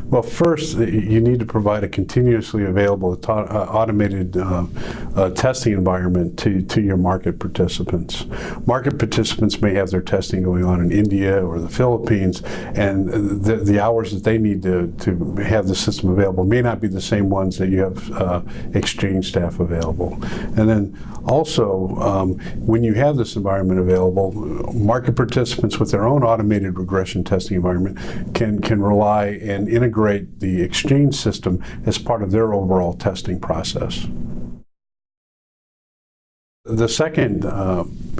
Well, first, you need to provide a continuously available automated testing environment to your market participants. Market participants may have their testing going on in India or the Philippines, and the hours that they need to have the system available may not be the same ones that you have exchange staff available. And then also, when you have this environment available, market participants with their own automated regression testing environment can rely and integrate the exchange system as part of their overall testing process. The second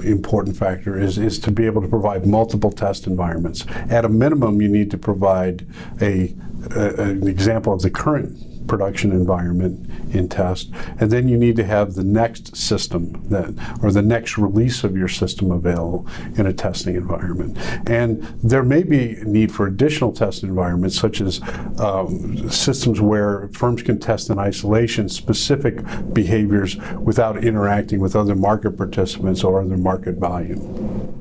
important factor is to be able to provide multiple test environments. At a minimum, you need to provide an example of the current production environment in test, and then you need to have the next system or the next release of your system available in a testing environment. And there may be a need for additional test environments, such as systems where firms can test in isolation specific behaviors without interacting with other market participants or other market volume.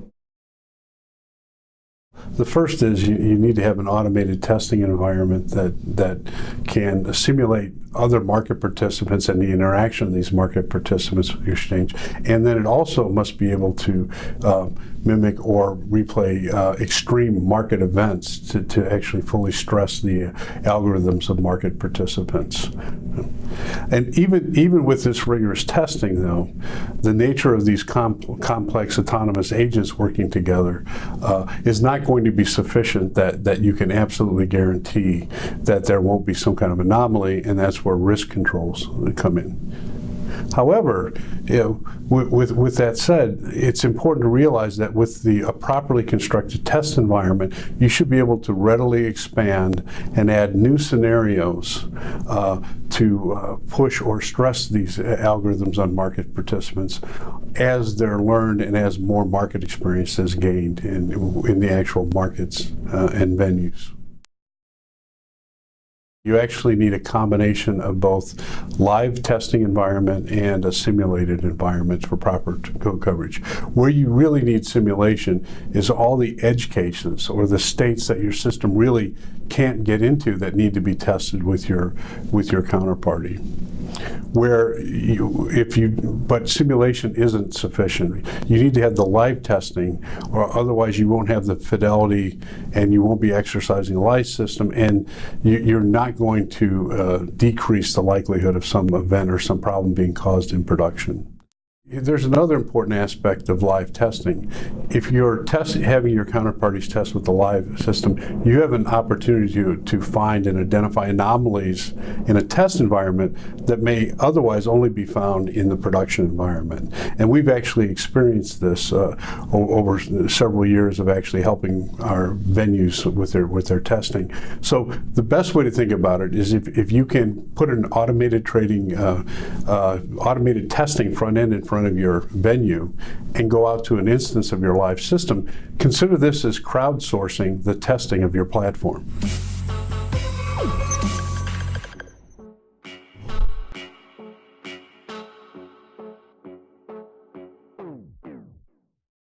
The first is you need to have an automated testing environment that can simulate other market participants and the interaction of these market participants with your exchange. And then it also must be able to mimic or replay extreme market events to actually fully stress the algorithms of market participants. And even with this rigorous testing, though, the nature of these complex autonomous agents working together is not going to be sufficient that you can absolutely guarantee that there won't be some kind of anomaly, and that's where risk controls come in. However, with that said, it's important to realize that with a properly constructed test environment, you should be able to readily expand and add new scenarios to push or stress these algorithms on market participants as they're learned and as more market experience is gained in the actual markets and venues. You actually need a combination of both live testing environment and a simulated environment for proper coverage. Where you really need simulation is all the edge cases or the states that your system really can't get into that need to be tested with your counterparty. But simulation isn't sufficient. You need to have the live testing, or otherwise you won't have the fidelity and you won't be exercising the live system, and you're not going to decrease the likelihood of some event or some problem being caused in production. There's another important aspect of live testing. If you're having your counterparties test with the live system, you have an opportunity to find and identify anomalies in a test environment that may otherwise only be found in the production environment. And we've actually experienced this over several years of actually helping our venues with their testing. So the best way to think about it is if you can put an automated automated testing front end in front of your venue and go out to an instance of your live system, consider this as crowdsourcing the testing of your platform.